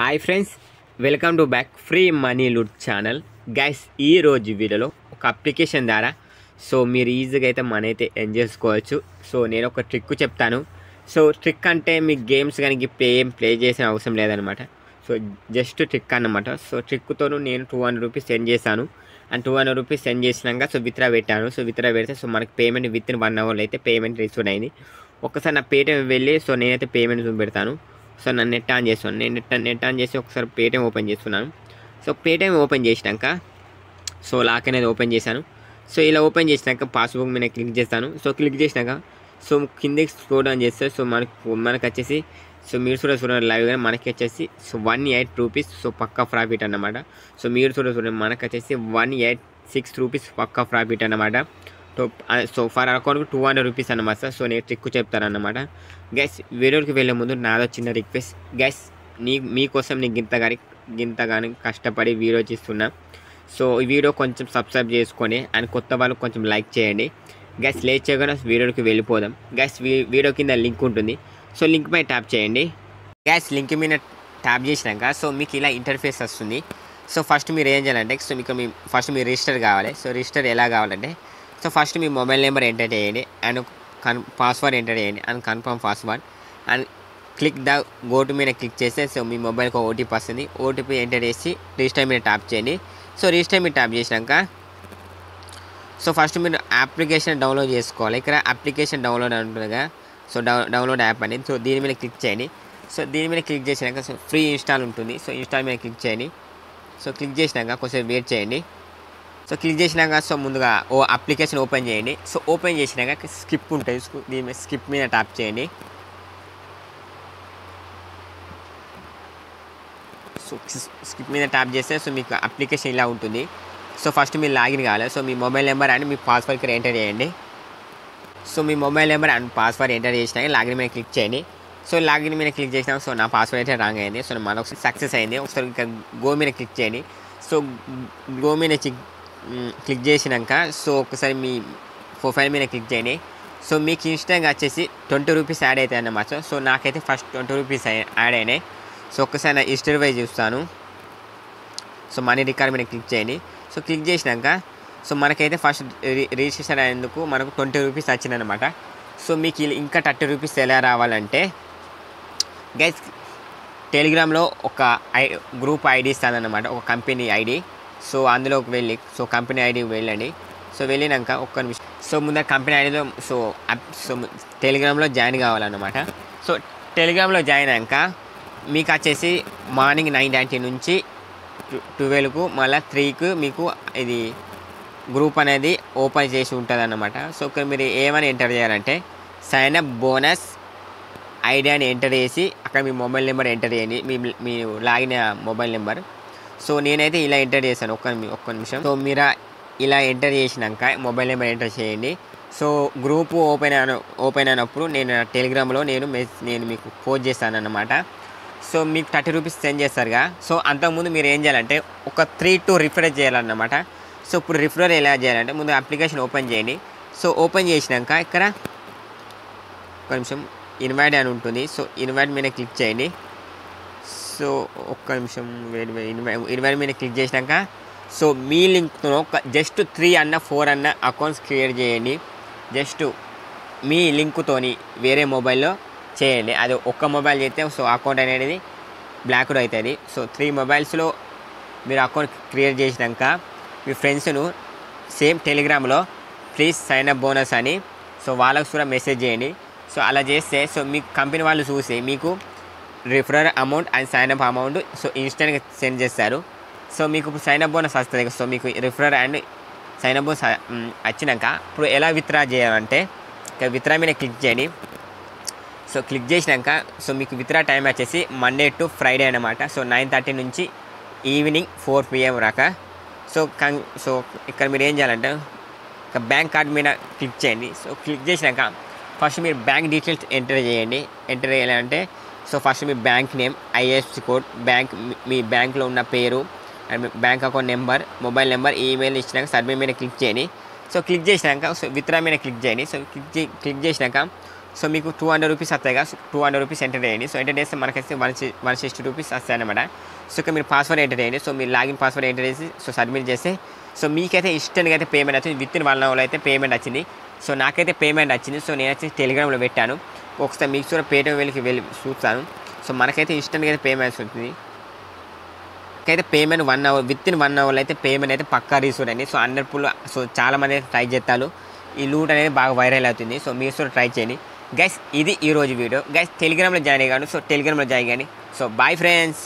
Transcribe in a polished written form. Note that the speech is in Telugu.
Hi friends, welcome to back free money loot channel. Guys, ఈ రోజు వీడియోలో ఒక అప్లికేషన్ ద్వారా మీరు ఈజీగా అయితే మనీ అయితే ఎర్న్ చేసుకోవచ్చు. నేను ఒక ట్రిక్ చెప్తాను. ట్రిక్ అంటే మీ గేమ్స్ కానీ ప్లే చేసిన అవసరం లేదనమాట. జస్ట్ ట్రిక్ అన్నమాట. ట్రిక్తో నేను 200 రూపీస్ సెండ్ చేశాను. అండ్ 200 రూపీస్ సెండ్ చేసినాక విత్డ్రా పెట్టాను. విత్డ్రా పెడితే మనకి పేమెంట్ విత్ ఇన్ 1 అవర్లో అయితే పేమెంట్ రిసీవ్ అయింది. ఒకసారి నా పేటిఎం వెళ్ళి నేనైతే పేమెంట్ చూపెడతాను. నన్ను నెట్ ఆన్ చేస్తాను. నేను నెట్ ఆన్ చేసి ఒకసారి పేటిఎం ఓపెన్ చేస్తున్నాను. పేటిఎం ఓపెన్ చేసినాక లాక్ అనేది ఓపెన్ చేశాను. ఇలా ఓపెన్ చేసినాక పాస్బుక్ మీద క్లిక్ చేస్తాను. క్లిక్ చేసినాక కిందకి స్క్రోల్ డౌన్ చేస్తే మనకు వచ్చేసి మీరు చూడండి లైవ్ కానీ మనకి వచ్చేసి 108 రూపీస్ పక్కా ప్రాఫిట్ అన్నమాట. మీరు చూడండి మనకు వచ్చేసి 186 రూపీస్ పక్కా ప్రాఫిట్ అన్నమాట. ఫర్ అకౌంట్కి 200 రూపీస్ అన్నమాట. నేను ట్రిక్ చెప్తానన్నమాట. గైస్, వీడియోకి వెళ్ళే ముందు నాదో చిన్న రిక్వెస్ట్. గైస్, మీకోసం నేను గింతగాని కష్టపడి వీడియో చేస్తున్నా. ఈ వీడియో కొంచెం సబ్స్క్రైబ్ చేసుకొని అండ్ కొత్త వాళ్ళు కొంచెం లైక్ చేయండి. గైస్, లేట్ చేయకుండా వీడియోకి వెళ్ళిపోదాం. గైస్, వీడియో కింద లింక్ ఉంటుంది. లింక్ పై ట్యాప్ చేయండి. గైస్, లింక్ మీద ట్యాప్ చేసినాక మీకు ఇలా ఇంటర్ఫేస్ వస్తుంది. ఫస్ట్ మీరు ఏం చేయాలంటే ఫస్ట్ మీరు రిజిస్టర్ కావాలి. రిజిస్టర్ ఎలా కావాలంటే ఫస్ట్ మీ మొబైల్ నెంబర్ ఎంటర్ చేయండి అండ్ పాస్వర్డ్ ఎంటర్ చేయండి and confirm password and click the goat మీద క్లిక్ చేస్తే మీ మొబైల్కి ఓటీపీ వస్తుంది. ఓటీపీ ఎంటర్ చేసి రిజిస్టర్ మీద ట్యాప్ చేయండి. రిజిస్టర్ మీద ట్యాప్ చేసినాక ఫస్ట్ మీరు అప్లికేషన్ డౌన్లోడ్ చేసుకోవాలి. ఇక్కడ అప్లికేషన్ డౌన్లోడ్ అంటుందిగా డౌన్లోడ్ యాప్ అని. దీని మీద క్లిక్ చేయండి. దీని మీద క్లిక్ చేసినాక ఫ్రీ ఇన్స్టాల్ ఉంటుంది. ఇన్స్టాల్ మీద క్లిక్ చేయండి. క్లిక్ చేసినాక కొంచెం వెయిట్ చేయండి. క్లిక్ చేసినాక ముందుగా అప్లికేషన్ ఓపెన్ చేయండి. ఓపెన్ చేసినాక స్కిప్ ఉంటుంది. దీని మీద స్కిప్ మీద ట్యాప్ చేయండి. స్కిప్ మీద ట్యాప్ చేస్తే మీకు అప్లికేషన్ ఇలా ఉంటుంది. ఫస్ట్ మీరు లాగిన్ కావాలి. మీ మొబైల్ నెంబర్ అండ్ మీ పాస్వర్డ్ ఇక్కడ ఎంటర్ చేయండి. మీ mobile number and password enter చేసినాక లాగిన్ మీద క్లిక్ చేయండి. లాగిన్ మీద క్లిక్ చేసినాక నా పాస్వర్డ్ అయితే రాంగ్ అయింది. మనకు సక్సెస్ అయింది. ఒకసారి ఇంకా గో మీద క్లిక్ చేయండి. గో మీద క్లిక్ చేసినాక ఒకసారి మీ ప్రొఫైల్ మీద క్లిక్ చేయండి. మీకు ఇన్స్టాగా వచ్చేసి 20 రూపీస్ యాడ్ అవుతాయి అన్నమాట. నాకైతే ఫస్ట్ 20 రూపీస్ యాడ్ అయినాయి. ఒకసారి నా హిస్టరీ వైజ్ చూస్తాను. మనీ రికార్డ్ మీద క్లిక్ చేయండి. క్లిక్ చేసినాక మనకైతే ఫస్ట్ రిజిస్ట్రేషన్ అయ్యేందుకు మనకు 20 రూపీస్ వచ్చిందనమాట. మీకు ఇంకా 30 రూపీస్ ఎలా రావాలంటే గైస్, టెలిగ్రామ్లో ఒక గ్రూప్ ఐడి ఇస్తానన్నమాట, ఒక కంపెనీ ఐడి. అందులోకి వెళ్ళి కంపెనీ ఐడికి వెళ్ళండి. వెళ్ళినాక ఒక్క నిమిషం ముందర కంపెనీ ఐడిలో టెలిగ్రామ్లో జాయిన్ కావాలన్నమాట. టెలిగ్రామ్లో జాయిన్ అయ్యాక మీకు వచ్చేసి మార్నింగ్ 9:30 నుంచి 12కు మళ్ళీ 3కు మీకు ఇది గ్రూప్ అనేది ఓపెన్ చేసి ఉంటుంది అన్నమాట. ఇక్కడ మీరు ఏమని ఎంటర్ చేయాలంటే సైన్ అప్ బోనస్ ఐడి అని ఎంటర్ చేసి అక్కడ మీ మొబైల్ నెంబర్ ఎంటర్ చేయండి, మీ లాగిన మొబైల్ నెంబర్. నేనైతే ఇలా ఎంటర్ చేశాను. ఒక్క నిమిషం. మీరు ఇలా ఎంటర్ చేసినాక మొబైల్ నెంబర్ ఎంటర్ చేయండి. గ్రూప్ ఓపెన్ అయినప్పుడు నేను టెలిగ్రామ్లో నేను మీకు పోస్ట్ చేస్తాను అన్నమాట. మీకు 30 రూపీస్ సెండ్ చేస్తారుగా. అంతకుముందు మీరు ఏం చేయాలంటే ఒక 3 to రిఫ్రెష్ చేయాలన్నమాట. ఇప్పుడు రిఫ్రెష్ ఎలా చేయాలంటే ముందు అప్లికేషన్ ఓపెన్ చేయండి. ఓపెన్ చేసినాక ఇక్కడ ఒక నిమిషం ఇన్వైట్ అని ఉంటుంది. ఇన్వైట్ మీద క్లిక్ చేయండి. ఒక్క నిమిషం ఇన్వైట్ మీద క్లిక్ చేసినాక మీ లింక్తో జస్ట్ 3 అన్న 4 అన్న అకౌంట్స్ క్రియేట్ చేయండి. జస్ట్ మీ లింక్తోని వేరే మొబైల్లో చేయండి. అది ఒక్క మొబైల్ చేస్తే అకౌంట్ అనేది బ్లాక్డ్ అవుతుంది. 3 మొబైల్స్లో మీరు అకౌంట్ క్రియేట్ చేసినాక మీ ఫ్రెండ్స్ను సేమ్ టెలిగ్రామ్లో ప్లీజ్ సైన్ అప్ బోనస్ అని వాళ్ళకు కూడా మెసేజ్ చేయండి. అలా చేస్తే మీ కంపెనీ వాళ్ళు చూసి మీకు referral amount and sign up amount ఇన్స్టెంట్గా సెండ్ చేస్తారు. మీకు ఇప్పుడు సైన్ అప్ బోనస్ వస్తుంది. మీకు referral and sign up bonus వచ్చినాక ఇప్పుడు ఎలా విత్డ్రా చేయాలంటే ఇక్కడ విత్డ్రా మీద క్లిక్ చేయండి. క్లిక్ చేసినాక మీకు విత్డ్రా టైం వచ్చేసి మండే టు ఫ్రైడే అనమాట. 9:30 నుంచి ఈవినింగ్ 4 PM దాకా. ఇక్కడ మీరు ఏం చేయాలంటే బ్యాంక్ కార్డ్ మీద క్లిక్ చేయండి. క్లిక్ చేసినాక ఫస్ట్ మీరు బ్యాంక్ డీటెయిల్స్ ఎంటర్ చేయండి. ఎంటర్ చేయాలంటే ఫస్ట్ మీ బ్యాంక్ నేమ్, IFSC కోడ్, మీ బ్యాంక్లో ఉన్న పేరు and bank account number, mobile number, email ఇచ్చినాక సబ్మిట్ మీద క్లిక్ చేయండి. క్లిక్ చేసినాక విత్డ్రా మీద క్లిక్ చేయండి. క్లిక్ చేసినాక సో మీకు 200 రూపీస్ వస్తాయి కదా, 200 రూపీస్ ఎంటర్ చేయండి. సో ఎంటర్ చేస్తే మనకైతే 160 రూపీస్ వస్తాయి అనమాట. సో ఇక్కడ మీరు పాస్వర్డ్ ఎంటర్ చేయండి. సో మీరు లాగిన్ పాస్వర్డ్ ఎంటర్ చేసి సో సబ్మిట్ చేస్తే సో మీకైతే ఇన్స్టెంట్గా అయితే పేమెంట్ వచ్చింది. విత్ ఇన్ 1 అవర్ అయితే పేమెంట్ వచ్చింది. సో నాకైతే పేమెంట్ వచ్చింది. సో నేను వచ్చి టెలిగ్రామ్లో పెట్టాను. ఒకసారి మీకు కూడా పేటిఎం వెళ్ళి చూస్తాను. సో మనకైతే ఇన్స్టెంట్గా అయితే పేమెంట్ వస్తుంది. అయితే payment 1 hour within 1 hour అయితే పేమెంట్ అయితే పక్కా రీసూర్ అండి. సో 100 సో చాలామంది అయితే ట్రై చేస్తారు. ఈ లూట్ అనేది బాగా వైరల్ అవుతుంది. సో మీరు కూడా ట్రై చేయండి గైస్. ఇది ఈరోజు వీడియో గైస్. టెలిగ్రామ్లో జాయిన్ అయ్యాను. సో టెలిగ్రామ్లో జాయిన్ కానీ. So bye friends.